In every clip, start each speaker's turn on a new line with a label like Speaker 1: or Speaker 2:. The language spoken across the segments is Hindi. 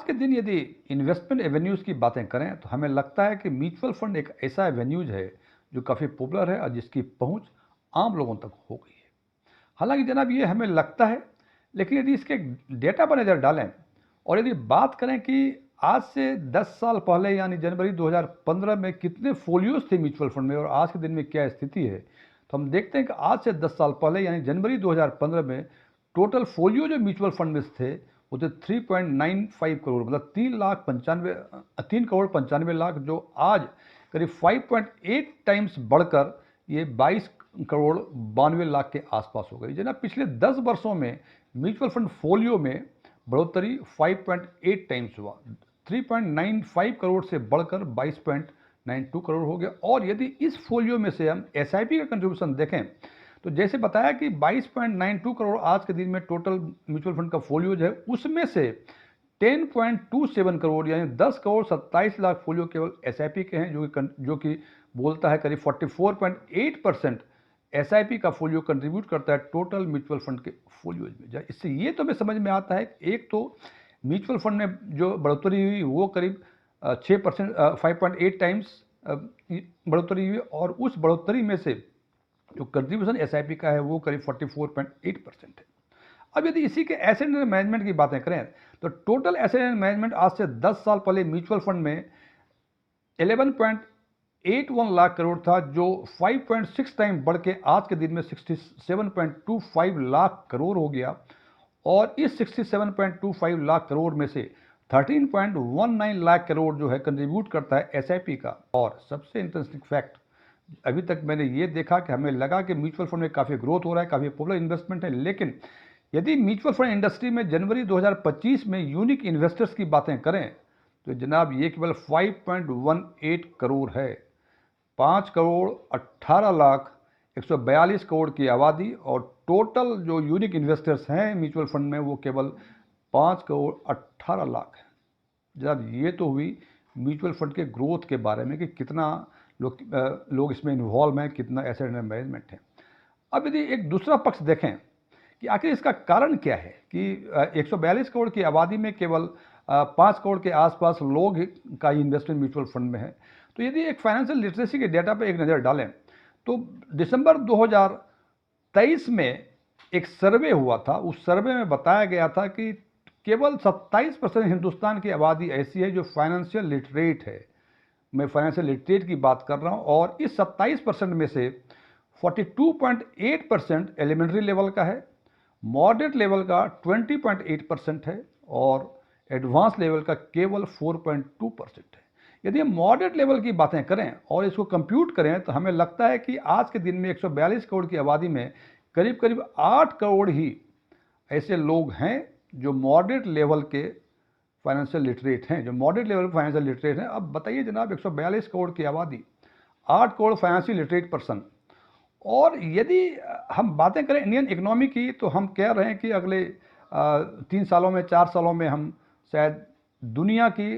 Speaker 1: आज के दिन यदि इन्वेस्टमेंट एवेन्यूज़ की बातें करें तो हमें लगता है कि म्यूचुअल फंड एक ऐसा एवेन्यूज है जो काफ़ी पॉपुलर है और जिसकी पहुंच आम लोगों तक हो गई है। हालांकि जनाब ये हमें लगता है, लेकिन यदि इसके डेटा पर नज़र डालें और यदि बात करें कि आज से 10 साल पहले यानी जनवरी 2015 में कितने फोलियोज थे म्यूचुअल फंड में और आज के दिन में क्या स्थिति है, तो हम देखते हैं कि आज से 10 साल पहले यानी जनवरी 2015 में टोटल फोलियो जो म्यूचुअल फंड में थे वो थे 3.95 करोड़, मतलब 3 करोड़ 95 लाख, जो आज करीब 5.8 टाइम्स बढ़कर ये 22 करोड़ 92 लाख के आसपास हो गई। जनाब पिछले 10 वर्षों में म्यूचुअल फंड फोलियो में बढ़ोतरी 5.8 टाइम्स हुआ, 3.95 करोड़ से बढ़कर 22.92 करोड़ हो गया। और यदि इस फोलियो में से हम एसआईपी का कंट्रीब्यूशन देखें तो जैसे बताया कि 22.92 करोड़ आज के दिन में टोटल म्यूचुअल फंड का फोलियो जो है, उसमें से 10.27 करोड़ यानी 10 करोड़ 27 लाख फोलियो केवल एसआईपी के हैं, जो कि बोलता है करीब 44.8% एसआईपी का फोलियो कंट्रीब्यूट करता है टोटल म्यूचुअल फंड के फोलियोज में। इससे ये तो हमें समझ में आता है, एक तो म्यूचुअल फंड में जो बढ़ोतरी हुई वो करीब 6%, 5.8 टाइम्स बढ़ोतरी हुई, और उस बढ़ोतरी में से जो कंट्रीब्यूशन एसआईपी का है वो करीब 44.8% है। अब यदि इसी के एसेट अंडर मैनेजमेंट की बातें करें तो टोटल एसेट अंडर मैनेजमेंट आज से 10 साल पहले म्यूचुअल फंड में 11.81 लाख करोड़ था, जो 5.6 टाइम बढ़ के आज के दिन में 67.25 लाख करोड़ हो गया। और इस 67.25 लाख करोड़ में से 13.19 लाख करोड़ जो है कंट्रीब्यूट करता है एसआईपी का। और सबसे इंटरेस्टिंग फैक्ट, अभी तक मैंने ये देखा कि हमें लगा कि म्यूचुअल फंड में काफ़ी ग्रोथ हो रहा है, काफ़ी पॉपुलर इन्वेस्टमेंट है, लेकिन यदि म्यूचुअल फंड इंडस्ट्री में जनवरी 2025 में यूनिक इन्वेस्टर्स की बातें करें तो जनाब ये केवल 5.18 करोड़ है। 5 करोड़ 18 लाख 142 करोड़ की आबादी, और टोटल जो यूनिक इन्वेस्टर्स हैं म्यूचुअल फंड में वो केवल 5 करोड़ 18 लाख है। जनाब ये तो हुई म्यूचुअल फंड के ग्रोथ के बारे में कि कितना लोग इसमें इन्वॉल्व हैं, कितना एसेट अंडर मैनेजमेंट है। अब यदि एक दूसरा पक्ष देखें कि आखिर इसका कारण क्या है कि 142 करोड़ की आबादी में केवल 5 करोड़ के आसपास लोग का इन्वेस्टमेंट म्यूचुअल फंड में है, तो यदि एक फाइनेंशियल लिटरेसी के डेटा पर एक नज़र डालें तो दिसंबर 2023 में एक सर्वे हुआ था। उस सर्वे में बताया गया था कि केवल 27% हिंदुस्तान की आबादी ऐसी है जो फाइनेंशियल लिटरेट है। मैं फाइनेंशियल लिटरेट की बात कर रहा हूँ, और इस 27% में से 42.8% एलिमेंट्री लेवल का है, मॉडरेट लेवल का 20.8% है, और एडवांस लेवल का केवल 4.2% है। यदि हम मॉडरेट लेवल की बातें करें और इसको कंप्यूट करें तो हमें लगता है कि आज के दिन में 142 करोड़ की आबादी में करीब करीब 8 करोड़ ही ऐसे लोग हैं जो मॉडरेट लेवल के फाइनेंशियल लिटरेट हैं, जो मॉडरेट लेवल पर फाइनेंशियल लिटरेट हैं। अब बताइए जनाब, 142 करोड़ की आबादी, 8 करोड़ फाइनेंशियल लिटरेट पर्सन। और यदि हम बातें करें इंडियन इकोनॉमी की तो हम कह रहे हैं कि अगले 3 सालों में 4 सालों में हम शायद दुनिया की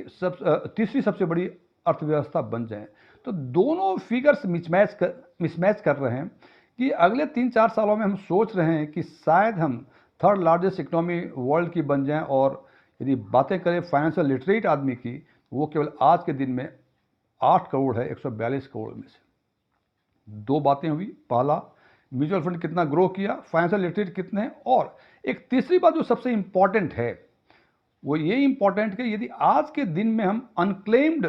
Speaker 1: तीसरी सबसे बड़ी अर्थव्यवस्था बन जाएं। तो दोनों फिगर्स मिसमैच कर रहे हैं कि अगले 3-4 सालों में हम सोच रहे हैं कि शायद हम थर्ड लार्जेस्ट इकोनॉमी वर्ल्ड की बन जाएं, और यदि बातें करें फाइनेंशियल लिटरेट आदमी की, वो केवल आज के दिन में 8 करोड़ है 142 करोड़ में से। दो बातें हुई, पहला म्यूचुअल फंड कितना ग्रो किया, फाइनेंशियल लिटरेट कितने हैं, और एक तीसरी बात जो सबसे इंपॉर्टेंट है वो ये इंपॉर्टेंट कि यदि आज के दिन में हम अनक्लेम्ड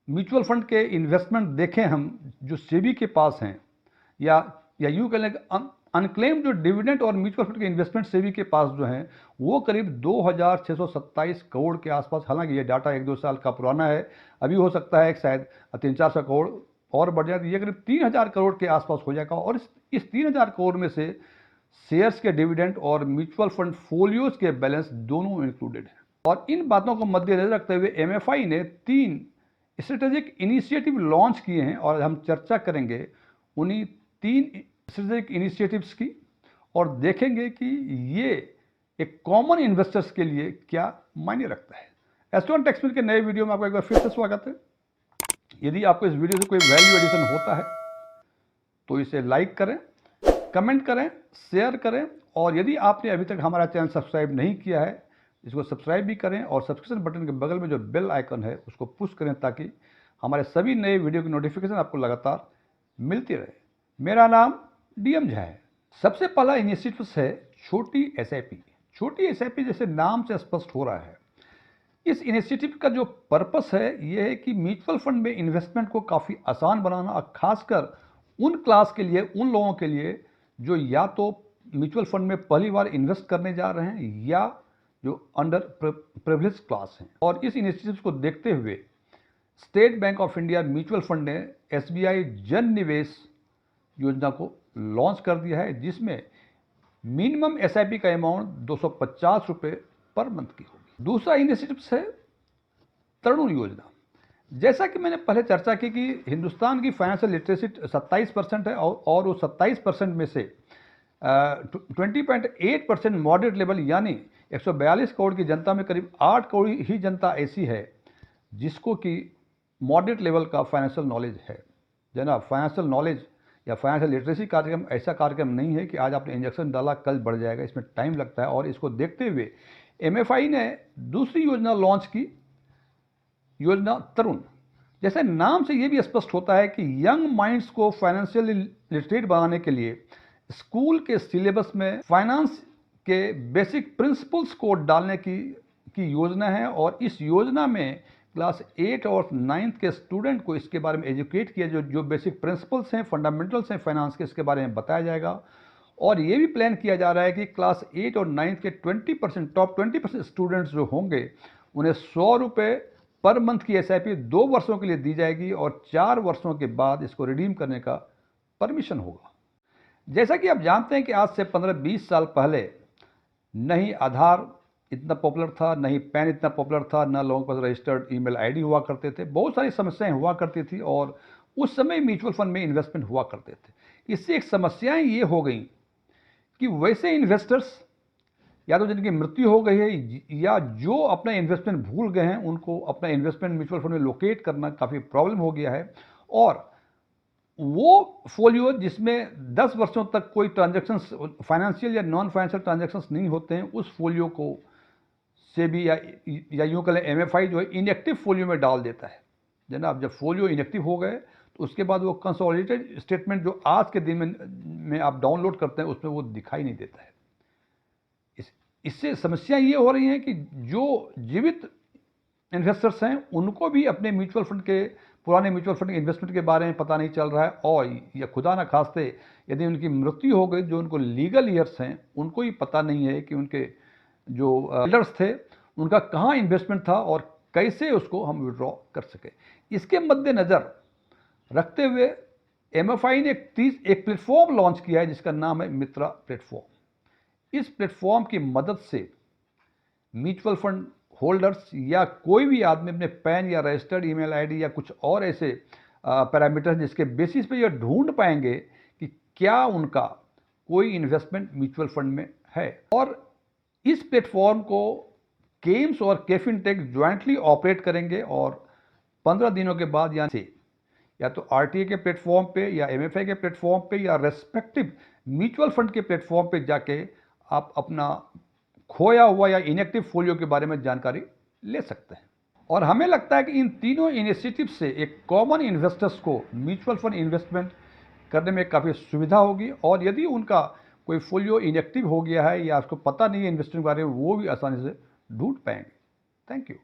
Speaker 1: म्यूचुअल फंड के इन्वेस्टमेंट देखें, हम जो सेबी के पास हैं, या यूँ कह लें अनक्लेम जो डिविडेंड और म्यूचुअल फंड के इन्वेस्टमेंट सेबी के पास जो हैं वो करीब 2627 करोड़ के आसपास। हालांकि ये डाटा 1-2 साल का पुराना है, अभी हो सकता है शायद 300-400 करोड़ और बढ़ जाए, तो ये करीब 3000 करोड़ के आसपास हो जाएगा। और इस 3000 करोड़ में से शेयर्स के डिविडेंड और म्यूचुअल फंड फोलियोज के बैलेंस दोनों इंक्लूडेड हैं। और इन बातों को मद्देनजर रखते हुए एमएफआई ने 3 स्ट्रेटेजिक इनिशिएटिव लॉन्च किए हैं, और हम चर्चा करेंगे उन्हीं 3 स्ट्रेटेजिक इनिशिएटिव्स की, और देखेंगे कि ये एक कॉमन इन्वेस्टर्स के लिए क्या मायने रखता है। एस्ट्रोन टेक्समिल के नए वीडियो में आपका एक बार फिर से स्वागत है। यदि आपको इस वीडियो से कोई वैल्यू एडिशन होता है तो इसे लाइक करें, कमेंट करें, शेयर करें, और यदि आपने अभी तक हमारा चैनल सब्सक्राइब नहीं किया है इसको सब्सक्राइब भी करें और सब्सक्रिप्शन बटन के बगल में जो बेल आइकन है उसको पुश करें ताकि हमारे सभी नए वीडियो की नोटिफिकेशन आपको लगातार मिलती रहे। मेरा नाम डीएम झा है। सबसे पहला इनिशिएटिव है छोटी एसआईपी। छोटी एसआईपी जैसे नाम से स्पष्ट हो रहा है, इस इनिशिएटिव का जो पर्पस है ये है कि म्यूचुअल फंड में इन्वेस्टमेंट को काफ़ी आसान बनाना और खासकर उन क्लास के लिए, उन लोगों के लिए जो या तो म्यूचुअल फंड में पहली बार इन्वेस्ट करने जा रहे हैं या जो अंडर प्रिविलेज क्लास हैं। और इस इनिशिएटिव को देखते हुए state bank of India mutual fund ने एसबीआई जन निवेश योजना को लॉन्च कर दिया है, जिसमें मिनिमम एसआईपी का अमाउंट 250 रुपये पर मंथ की होगी। दूसरा इनिशिएटिव है तरुण योजना। जैसा कि मैंने पहले चर्चा की कि हिंदुस्तान की फाइनेंशियल लिटरेसी 27% है और उस 27% में से 20.8% मॉडरेट लेवल यानी 142 करोड़ की जनता में करीब 8 करोड़ ही जनता ऐसी है जिसको कि मॉडरेट लेवल का फाइनेंशियल नॉलेज है। जनाब, फाइनेंशियल नॉलेज या फाइनेंशियल लिटरेसी कार्यक्रम ऐसा कार्यक्रम नहीं है कि आज आपने इंजेक्शन डाला कल बढ़ जाएगा, इसमें टाइम लगता है। और इसको देखते हुए एमएफआई ने दूसरी योजना लॉन्च की, योजना तरुण। जैसे नाम से ये भी स्पष्ट होता है कि यंग माइंड्स को फाइनेंशियली लिटरेट बनाने के लिए स्कूल के सिलेबस में फाइनेंस के बेसिक प्रिंसिपल्स को डालने की योजना है। और इस योजना में क्लास 8 और 9th के स्टूडेंट को इसके बारे में एजुकेट किया, जो बेसिक प्रिंसिपल्स हैं, फंडामेंटल्स हैं फाइनेंस के, इसके बारे में बताया जाएगा। और ये भी प्लान किया जा रहा है कि क्लास 8 और 9th के 20% टॉप 20% स्टूडेंट्स जो होंगे उन्हें 100 रुपये पर मंथ की एसआईपी 2 वर्षों के लिए दी जाएगी और 4 वर्षों के बाद इसको रिडीम करने का परमिशन होगा। जैसा कि आप जानते हैं कि आज से 15-20 साल पहले नहीं आधार इतना पॉपुलर था, नहीं पैन इतना पॉपुलर था, ना लोगों के पास रजिस्टर्ड ईमेल आईडी हुआ करते थे, बहुत सारी समस्याएं हुआ करती थी और उस समय म्यूचुअल फंड में इन्वेस्टमेंट हुआ करते थे। इससे एक समस्याएं ये हो गई कि वैसे इन्वेस्टर्स या तो जिनकी मृत्यु हो गई है या जो अपना इन्वेस्टमेंट भूल गए हैं, उनको अपना इन्वेस्टमेंट म्यूचुअल फंड में लोकेट करना काफ़ी प्रॉब्लम हो गया है। और वो फोलियो जिसमें 10 वर्षों तक कोई ट्रांजैक्शंस, फाइनेंशियल या नॉन फाइनेंशियल ट्रांजैक्शंस नहीं होते हैं, उस फोलियो को से भी या यूँ कहें एमएफआई जो है इनएक्टिव फोलियो में डाल देता है। जनाब, जब फोलियो इनएक्टिव हो गए तो उसके बाद वो कंसोलिडेटेड स्टेटमेंट जो आज के दिन में आप डाउनलोड करते हैं उसमें वो दिखाई नहीं देता है। इससे समस्या ये हो रही है कि जो जीवित इन्वेस्टर्स हैं उनको भी अपने म्यूचुअल फंड के, पुराने म्यूचुअल फंड इन्वेस्टमेंट के बारे में पता नहीं चल रहा है। और या खुदा ना खास्ते यदि उनकी मृत्यु हो गई, जो उनको लीगल ईयर्स हैं उनको ही पता नहीं है कि उनके जो होल्डर्स थे उनका कहाँ इन्वेस्टमेंट था और कैसे उसको हम विड्रॉ कर सके। इसके मद्देनज़र रखते हुए एमएफआई ने एक प्लेटफॉर्म लॉन्च किया है जिसका नाम है मित्रा प्लेटफॉर्म। इस प्लेटफॉर्म की मदद से म्यूचुअल फंड होल्डर्स या कोई भी आदमी अपने पैन या रजिस्टर्ड ईमेल आईडी या कुछ और ऐसे पैरामीटर्स जिसके बेसिस पे यह ढूंढ पाएंगे कि क्या उनका कोई इन्वेस्टमेंट म्यूचुअल फंड में है। और इस प्लेटफॉर्म को केम्स और केफिनटेक ज्वाइंटली ऑपरेट करेंगे और 15 दिनों के बाद या तो आरटीए के प्लेटफॉर्म पे या एमएफआई के प्लेटफॉर्म पे या रेस्पेक्टिव म्यूचुअल फंड के प्लेटफॉर्म पे जाके आप अपना खोया हुआ या इनएक्टिव फोलियो के बारे में जानकारी ले सकते हैं। और हमें लगता है कि इन तीनों इनिशिएटिव से एक कॉमन इन्वेस्टर्स को म्यूचुअल फंड इन्वेस्टमेंट करने में काफ़ी सुविधा होगी। और यदि उनका कोई फोलियो इनएक्टिव हो गया है या उसको पता नहीं है इन्वेस्टमेंट के बारे में, वो भी आसानी से ढूंढ पाएंगे। Thank you.